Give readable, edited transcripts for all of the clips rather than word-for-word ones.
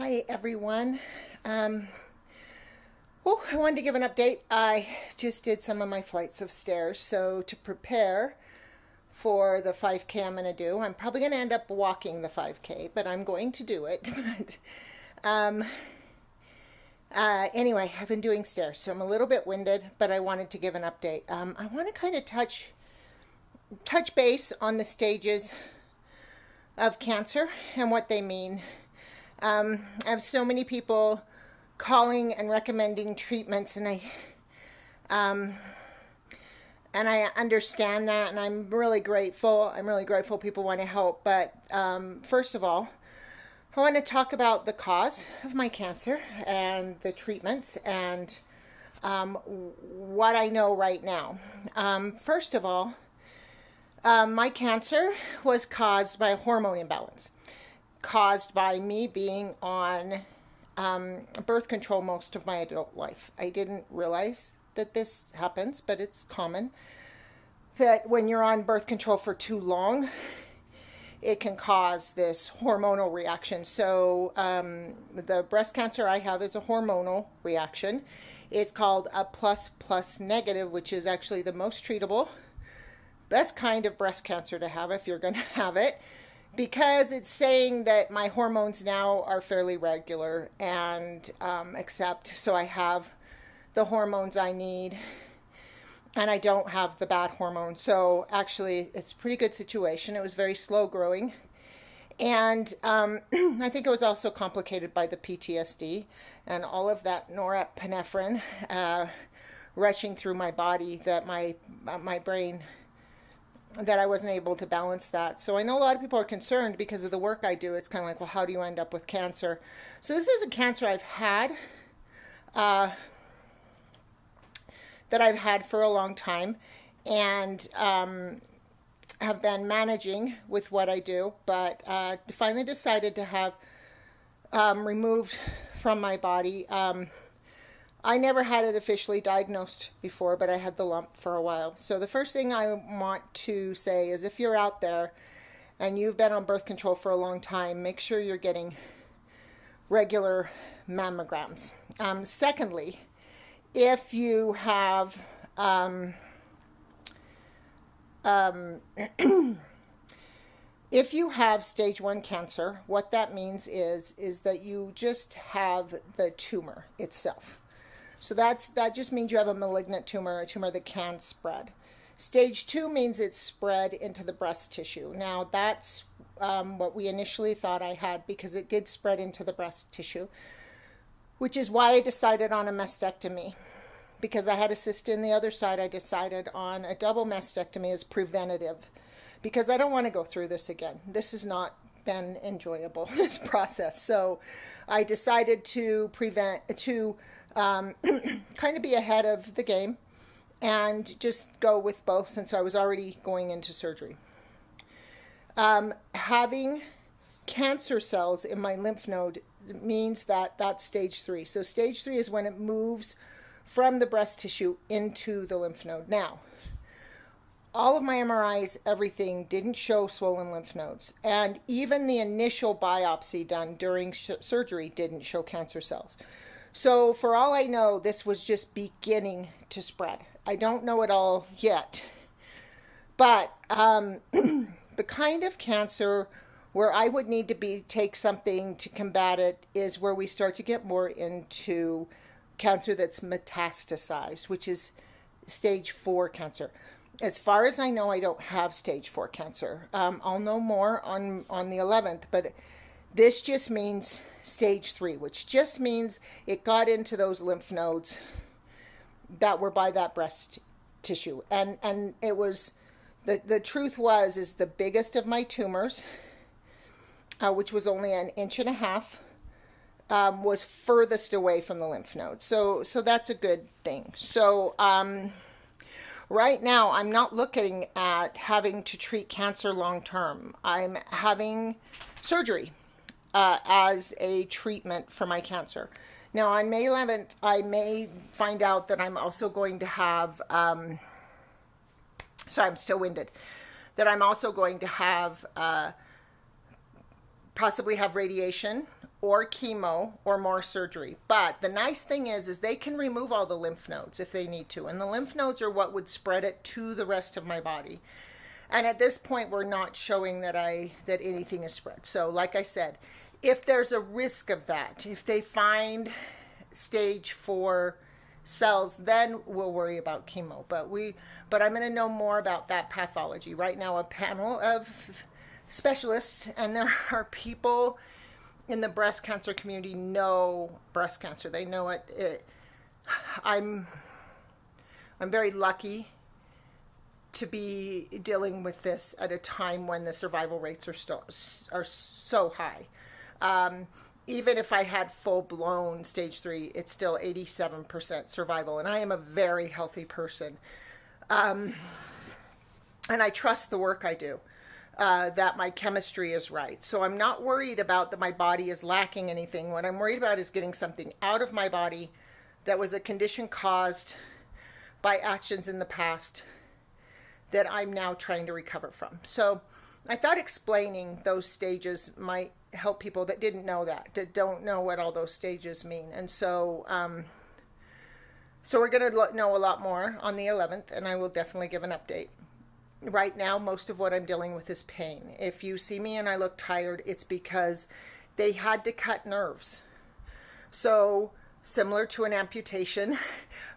Hi everyone. I wanted to give an update. I just did some of my flights of stairs, so to prepare for the 5K I'm going to do, I'm probably going to end up walking the 5K, but I'm going to do it. But anyway, I've been doing stairs, so I'm a little bit winded, but I wanted to give an update. I want to kind of touch base on the stages of cancer and what they mean. I have so many people calling and recommending treatments, and I understand that, and I'm really grateful. I'm really grateful people want to help. But first of all, I want to talk about the cause of my cancer and the treatments and what I know right now. First of all, my cancer was caused by a hormone imbalance, caused by me being on birth control most of my adult life. I didn't realize that this happens, but it's common that when you're on birth control for too long, it can cause this hormonal reaction. So the breast cancer I have is a hormonal reaction. It's called a plus negative, which is actually the most treatable, best kind of breast cancer to have if you're going to have it, because it's saying that my hormones now are fairly regular and so I have the hormones I need and I don't have the bad hormones. So actually it's a pretty good situation. It was very slow growing, and I think it was also complicated by the PTSD and all of that norepinephrine rushing through my body, that my brain, that I wasn't able to balance that. So I know a lot of people are concerned because of the work I do. It's kind of like, well, how do you end up with cancer? So this is a cancer I've had, that I've had for a long time, and have been managing with what I do, but finally decided to have removed from my body. I never had it officially diagnosed before, but I had the lump for a while. So the first thing I want to say is, if you're out there and you've been on birth control for a long time, make sure you're getting regular mammograms. Secondly, if you have if you have stage 1 cancer, what that means is that you just have the tumor itself. So that just means you have a malignant tumor, a tumor that can spread. Stage 2 means it's spread into the breast tissue. Now that's what we initially thought I had, because it did spread into the breast tissue, which is why I decided on a mastectomy. Because I had a cyst in the other side, I decided on a double mastectomy as preventative, because I don't want to go through this again. This has not been enjoyable, this process. So I decided to kind of be ahead of the game and just go with both, since I was already going into surgery. Having cancer cells in my lymph node means that that's stage 3. So stage 3 is when it moves from the breast tissue into the lymph node. Now, all of my MRIs, everything didn't show swollen lymph nodes. And even the initial biopsy done during surgery didn't show cancer cells. So for all I know, this was just beginning to spread. I don't know it all yet. But the kind of cancer where I would need to take something to combat it is where we start to get more into cancer that's metastasized, which is stage 4 cancer. As far as I know, I don't have stage 4 cancer. I'll know more on the 11th, but this just means stage 3, which just means it got into those lymph nodes that were by that breast tissue. And it was, the truth is the biggest of my tumors, which was only 1.5 inches, was furthest away from the lymph node. So that's a good thing. So right now, I'm not looking at having to treat cancer long term. I'm having surgery as a treatment for my cancer. Now, on May 11th, I may find out that I'm also going to have, sorry, I'm still winded, that I'm also going to have, possibly have radiation or chemo or more surgery. But the nice thing is they can remove all the lymph nodes if they need to. And the lymph nodes are what would spread it to the rest of my body. And at this point, we're not showing that anything is spread. So like I said, if there's a risk of that, if they find stage 4 cells, then we'll worry about chemo. But I'm going to know more about that pathology. Right now, a panel of specialists, and there are people in the breast cancer community know breast cancer. They know it. I'm very lucky to be dealing with this at a time when the survival rates are so high. Even if I had full-blown stage 3, it's still 87% survival, and I am a very healthy person. And I trust the work I do, that my chemistry is right. So I'm not worried about that my body is lacking anything. What I'm worried about is getting something out of my body that was a condition caused by actions in the past that I'm now trying to recover from. So I thought explaining those stages might help people that didn't know that don't know what all those stages mean. And so we're going to know a lot more on the 11th, and I will definitely give an update. Right now, most of what I'm dealing with is pain. If you see me and I look tired, it's because they had to cut nerves. So similar to an amputation,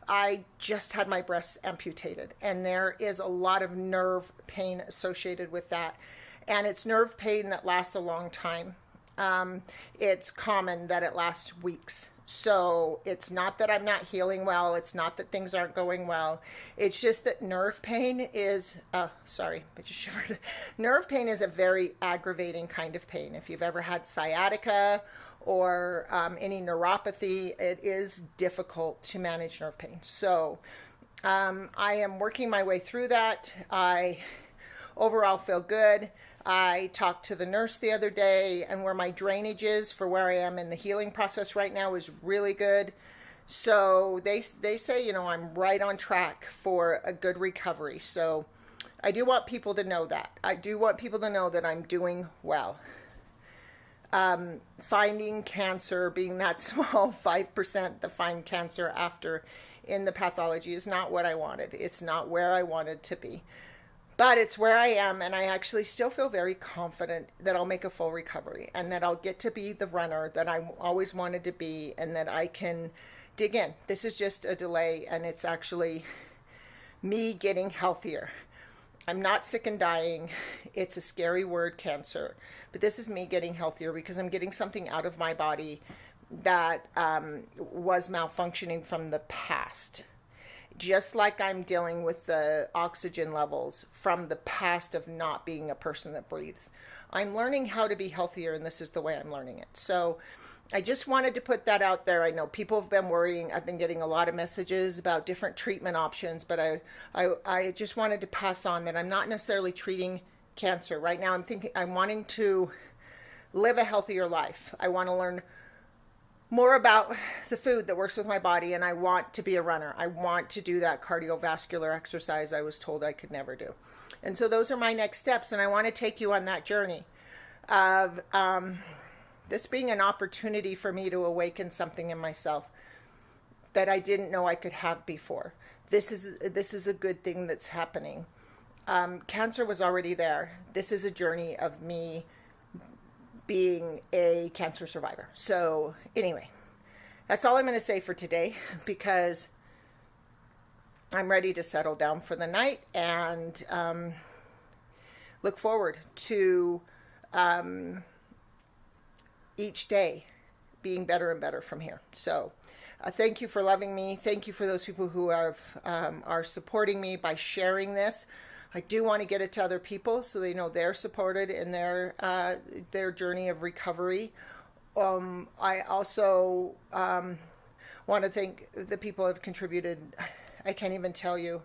I just had my breasts amputated, and there is a lot of nerve pain associated with that. And it's nerve pain that lasts a long time. It's common that it lasts weeks. So it's not that I'm not healing well. It's not that things aren't going well. It's just that nerve pain is, sorry, I just shivered. Nerve pain is a very aggravating kind of pain. If you've ever had sciatica or any neuropathy, it is difficult to manage nerve pain. So I am working my way through that. I overall feel good. I talked to the nurse the other day, and where my drainage is for where I am in the healing process right now is really good. So they say, I'm right on track for a good recovery. So I do want people to know that. I do want people to know that I'm doing well. Finding cancer, being that small, 5% that find cancer after in the pathology is not what I wanted. It's not where I wanted to be. But it's where I am, and I actually still feel very confident that I'll make a full recovery and that I'll get to be the runner that I always wanted to be, and that I can dig in. This is just a delay, and it's actually me getting healthier. I'm not sick and dying. It's a scary word, cancer. But this is me getting healthier because I'm getting something out of my body that was malfunctioning from the past. Just like I'm dealing with the oxygen levels from the past of not being a person that breathes. I'm learning how to be healthier, and this is the way I'm learning it. So I just wanted to put that out there. I know people have been worrying. I've been getting a lot of messages about different treatment options, but I just wanted to pass on that I'm not necessarily treating cancer. Right now I'm wanting to live a healthier life. I want to learn more about the food that works with my body, and I want to be a runner. I want to do that cardiovascular exercise I was told I could never do. And so those are my next steps, and I want to take you on that journey of this being an opportunity for me to awaken something in myself that I didn't know I could have before. This is a good thing that's happening. Cancer was already there. This is a journey of me being a cancer survivor. So anyway, that's all I'm going to say for today, because I'm ready to settle down for the night and look forward to each day being better and better from here. So thank you for loving me. Thank you for those people who are supporting me by sharing this. I do want to get it to other people so they know they're supported in their journey of recovery. I also want to thank the people who have contributed. I can't even tell you.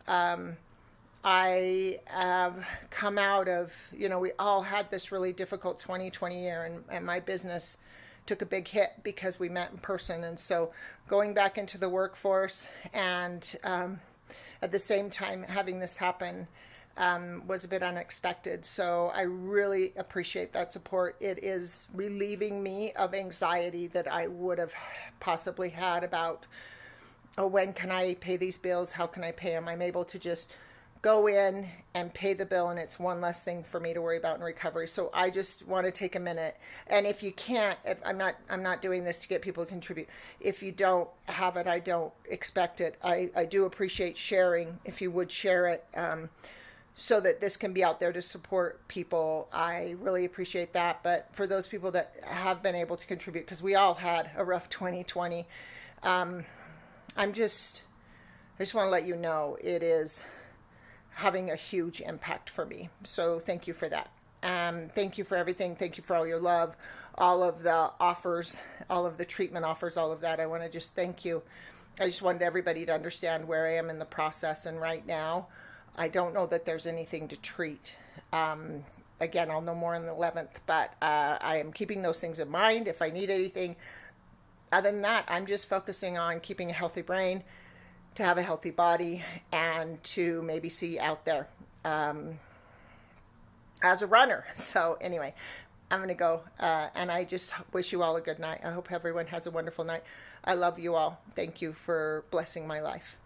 I have come out of, we all had this really difficult 2020 year, and my business took a big hit because we met in person. And so going back into the workforce and at the same time having this happen, was a bit unexpected. So I really appreciate that support. It is relieving me of anxiety that I would have possibly had about, oh, when can I pay these bills? How can I pay them? I'm able to just go in and pay the bill, and it's one less thing for me to worry about in recovery. So I just want to take a minute, and if you can't, if I'm not doing this to get people to contribute. If you don't have it, I don't expect it. I do appreciate sharing. If you would share it, so that this can be out there to support people, I really appreciate that. But for those people that have been able to contribute, because we all had a rough 2020, I just want to let you know it is having a huge impact for me. So thank you for that. Thank you for everything. Thank you for all your love, all of the offers, all of the treatment offers, all of that. I want to just thank you. I just wanted everybody to understand where I am in the process. And right now, I don't know that there's anything to treat. Again, I'll know more on the 11th, but I am keeping those things in mind if I need anything. Other than that, I'm just focusing on keeping a healthy brain, to have a healthy body, and to maybe see out there as a runner. So anyway, I'm going to go, and I just wish you all a good night. I hope everyone has a wonderful night. I love you all. Thank you for blessing my life.